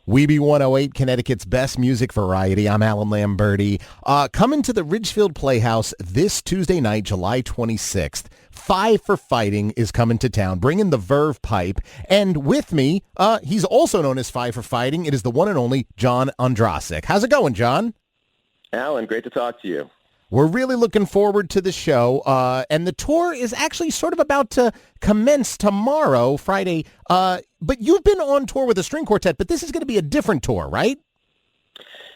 Weeby 108, Connecticut's best music variety. I'm Allan Lamberti. Coming to the Ridgefield Playhouse this Tuesday night, July 26th. Five for Fighting is coming to town, bringing the Verve Pipe. And with me, he's also known as Five for Fighting. It is the one and only John Ondrasik. How's it going, John? Alan, great to talk to you. We're really looking forward to the show, and the tour is actually sort of about to commence tomorrow, Friday. But you've been on tour with a string quartet, but this is going to be a different tour, right?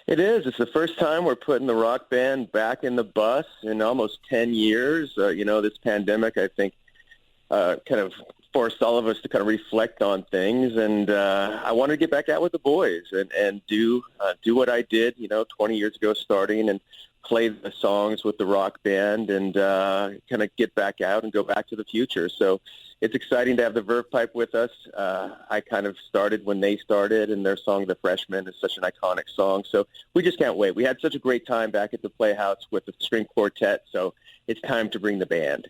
It is. It's the first time we're putting the rock band back in the bus in almost 10 years. This pandemic, I think, kind of forced all of us to kind of reflect on things, and I wanted to get back out with the boys and do what I did, 20 years ago starting, and play the songs with the rock band and kind of get back out and go back to the future. So it's exciting to have the Verve Pipe with us. I kind of started when they started, and their song, The Freshman, is such an iconic song. So we just can't wait. We had such a great time back at the Playhouse with the string quartet, so it's time to bring the band.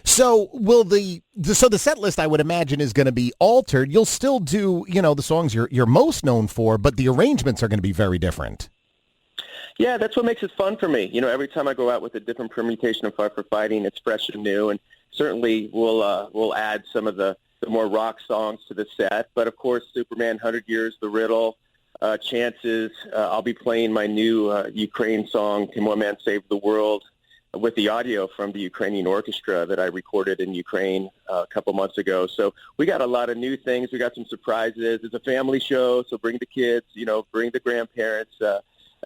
So the set list, I would imagine, is going to be altered. You'll still do, the songs you're most known for, but the arrangements are going to be very different. Yeah, that's what makes it fun for me. Every time I go out with a different permutation of Five for Fighting, it's fresh and new, and certainly we'll add some of the more rock songs to the set. But, of course, Superman, 100 Years, The Riddle, Chances. I'll be playing my new Ukraine song, Can One Man Save the World, with the audio from the Ukrainian orchestra that I recorded in Ukraine a couple months ago. So we got a lot of new things. We got some surprises. It's a family show, so bring the kids, bring the grandparents.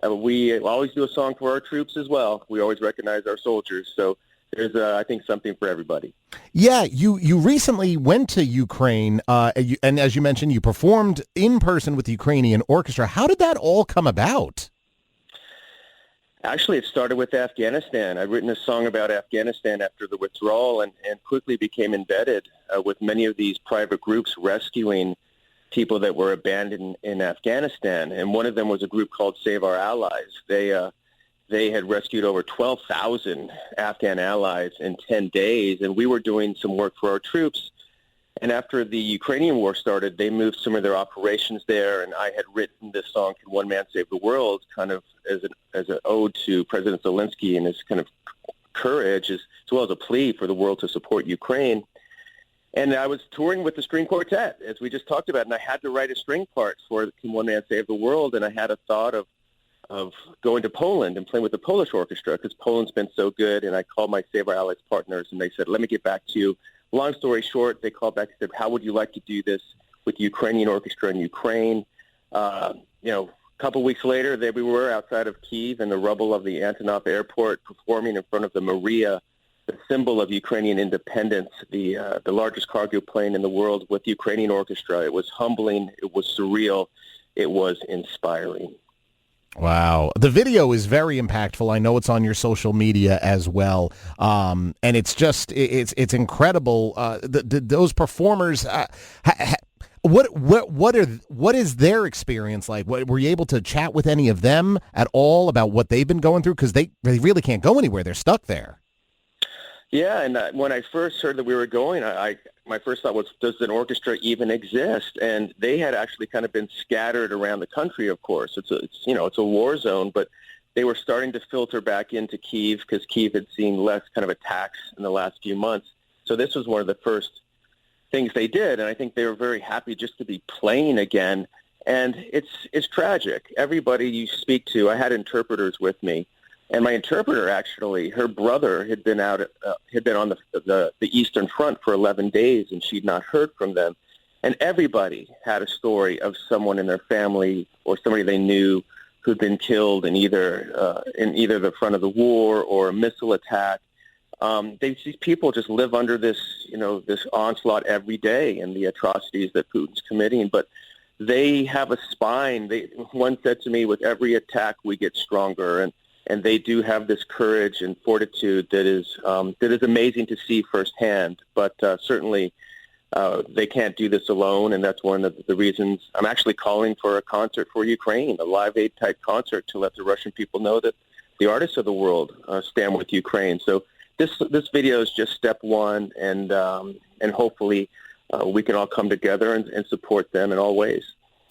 We always do a song for our troops as well. We always recognize our soldiers. So there's, I think, something for everybody. Yeah, you recently went to Ukraine, and as you mentioned, you performed in person with the Ukrainian orchestra. How did that all come about? Actually, it started with Afghanistan. I'd written a song about Afghanistan after the withdrawal and quickly became embedded with many of these private groups rescuing people that were abandoned in Afghanistan. And one of them was a group called Save Our Allies. They had rescued over 12,000 Afghan allies in 10 days, and we were doing some work for our troops. And after the Ukrainian war started, they moved some of their operations there, and I had written this song, Can One Man Save the World, kind of as an ode to President Zelensky and his kind of courage, as well as a plea for the world to support Ukraine. And I was touring with the string quartet, as we just talked about, and I had to write a string part for Can One Man Save the World, and I had a thought of going to Poland and playing with the Polish orchestra, because Poland's been so good, and I called my Save Our Allies partners, and they said, let me get back to you. Long story short, they called back and said, how would you like to do this with the Ukrainian orchestra in Ukraine? A couple weeks later, there we were outside of Kyiv in the rubble of the Antonov airport performing in front of the Maria, the symbol of Ukrainian independence, the largest cargo plane in the world, with the Ukrainian orchestra. It was humbling. It was surreal. It was inspiring. Wow. The video is very impactful. I know it's on your social media as well. And it's just, it's incredible. Those performers, what is their experience like? Were you able to chat with any of them at all about what they've been going through? Because they really can't go anywhere. They're stuck there. Yeah, and when I first heard that we were going, my first thought was, does an orchestra even exist? And they had actually kind of been scattered around the country, of course. It's a war zone, but they were starting to filter back into Kyiv, because Kyiv had seen less kind of attacks in the last few months. So this was one of the first things they did, and I think they were very happy just to be playing again. And it's tragic. Everybody you speak to, I had interpreters with me. And my interpreter, actually, her brother had been on the Eastern Front for 11 days, and she'd not heard from them. And everybody had a story of someone in their family or somebody they knew who'd been killed in either the front of the war or a missile attack. These people just live under this onslaught every day and the atrocities that Putin's committing. But they have a spine. One said to me, with every attack, we get stronger. And they do have this courage and fortitude that is amazing to see firsthand. But certainly they can't do this alone, and that's one of the reasons I'm actually calling for a concert for Ukraine, a Live Aid type concert, to let the Russian people know that the artists of the world stand with Ukraine. So this video is just step one, and hopefully we can all come together and support them in all ways.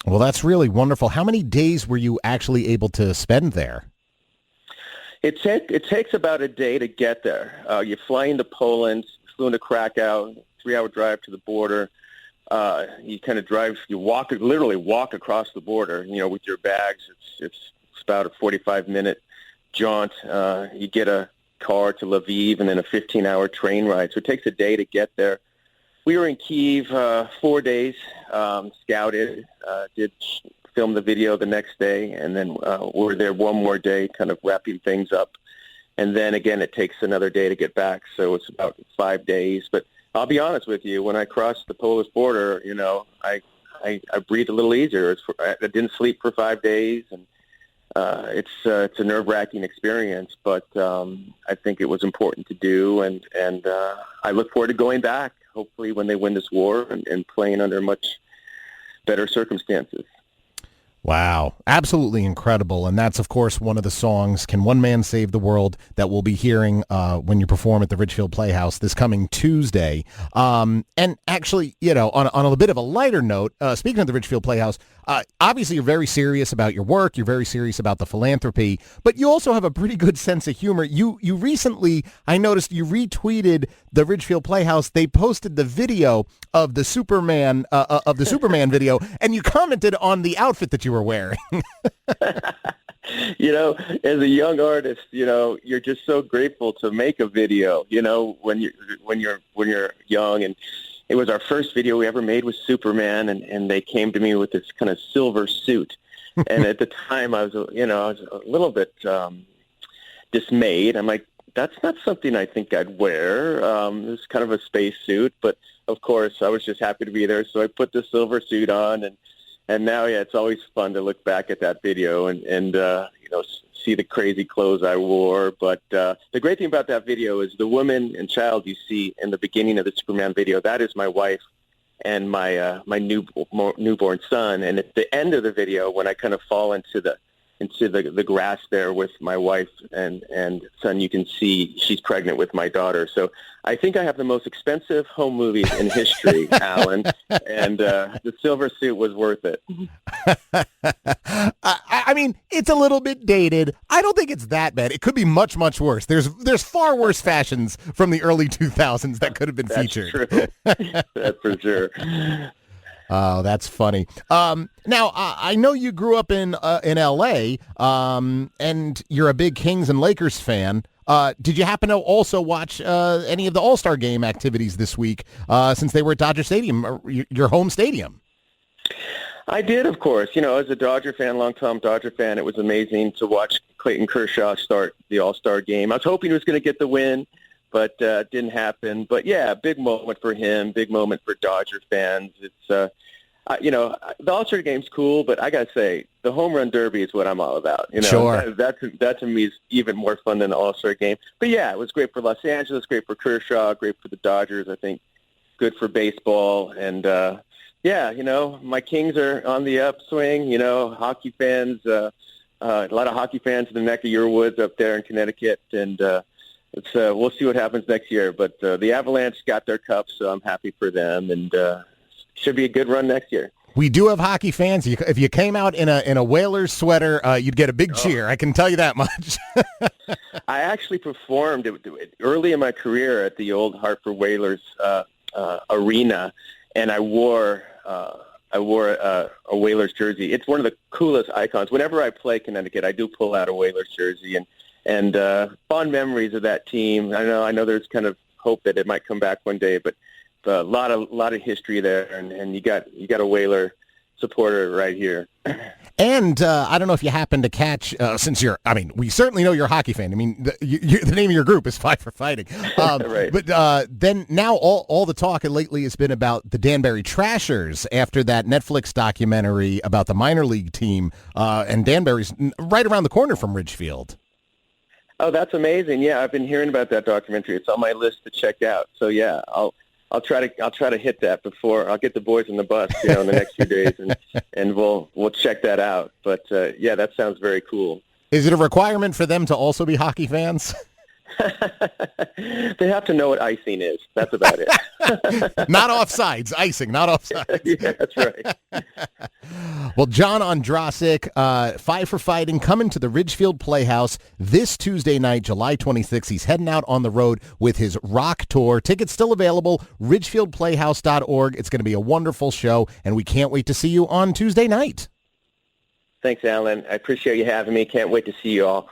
Well, that's really wonderful. How many days were you actually able to spend there? It takes about a day to get there. You fly into Poland, flew into Krakow, 3-hour drive to the border. You kind of drive, literally walk across the border, with your bags. It's about a 45-minute jaunt. You get a car to Lviv and then a 15-hour train ride. So it takes a day to get there. We were in Kyiv 4 days, scouted, did film the video the next day, and then we're there one more day kind of wrapping things up. And then, again, it takes another day to get back, so it's about 5 days. But I'll be honest with you, when I crossed the Polish border, I breathed a little easier. I didn't sleep for 5 days, and it's a nerve-wracking experience, but I think it was important to do, and I look forward to going back, hopefully when they win this war and playing under much better circumstances. Wow. Absolutely incredible. And that's, of course, one of the songs, Can One Man Save the World, that we'll be hearing when you perform at the Ridgefield Playhouse this coming Tuesday. And actually, on a bit of a lighter note, speaking of the Ridgefield Playhouse, obviously you're very serious about your work. You're very serious about the philanthropy, but you also have a pretty good sense of humor. You recently, I noticed you retweeted the Ridgefield Playhouse. They posted the video of the Superman video, and you commented on the outfit that you were wearing. As a young artist, you're just so grateful to make a video, when you're young. And it was our first video we ever made with Superman, and they came to me with this kind of silver suit. And at the time I was a little bit dismayed. I'm like, that's not something I think I'd wear. It was kind of a space suit, but of course I was just happy to be there. So I put the silver suit on, and now, it's always fun to look back at that video and see the crazy clothes I wore. But the great thing about that video is the woman and child you see in the beginning of the Superman video, that is my wife and my newborn son. And at the end of the video, when I kind of fall into the grass there with my wife and son, you can see she's pregnant with my daughter. So I think I have the most expensive home movies in history, Allan, and the silver suit was worth it. I mean, it's a little bit dated. I don't think it's that bad. It could be much, much worse. There's far worse fashions from the early 2000s that could have been featured. True. That's for sure. Oh, that's funny. Now, I know you grew up in L.A., and you're a big Kings and Lakers fan. Did you happen to also watch any of the All-Star Game activities this week since they were at Dodger Stadium, your home stadium? I did, of course. As a Dodger fan, long-time Dodger fan, it was amazing to watch Clayton Kershaw start the All-Star Game. I was hoping he was going to get the win, but didn't happen. But, yeah, big moment for him, big moment for Dodger fans. It's, the All-Star Game's cool, but I got to say, the Home Run Derby is what I'm all about. Sure. That to me is even more fun than the All-Star Game. But, yeah, it was great for Los Angeles, great for Kershaw, great for the Dodgers, I think, good for baseball. And, my Kings are on the upswing. Hockey fans, a lot of hockey fans in the neck of your woods up there in Connecticut, and we'll see what happens next year. But the Avalanche got their cup, so I'm happy for them, and should be a good run next year. We do have hockey fans. If you came out in a Whalers sweater, you'd get a big cheer. I can tell you that much. I actually performed early in my career at the old Hartford Whalers arena, and I wore a Whalers jersey. It's one of the coolest icons. Whenever I play Connecticut, I do pull out a Whalers jersey, and fond memories of that team. I know there's kind of hope that it might come back one day, but a lot of history there, and you got a Whaler supporter right here. And I don't know if you happen to catch, since we certainly know you're a hockey fan. I mean, the name of your group is Fight for Fighting. Right. But then now all the talk lately has been about the Danbury Trashers after that Netflix documentary about the minor league team, and Danbury's right around the corner from Ridgefield. Oh, that's amazing. Yeah, I've been hearing about that documentary. It's on my list to check out. So, yeah, I'll try to hit that before I'll get the boys on the bus, in the next few days, and we'll check that out. But yeah, that sounds very cool. Is it a requirement for them to also be hockey fans? They have to know what icing is. That's about it. Not offsides, icing, not offsides. Yeah, that's right. Well, John Ondrasik, Five for Fighting, coming to the Ridgefield Playhouse this Tuesday night, July 26th. He's heading out on the road with his rock tour. Tickets still available, ridgefieldplayhouse.org. It's going to be a wonderful show, and we can't wait to see you on Tuesday night. Thanks, Allan. I appreciate you having me. Can't wait to see you all.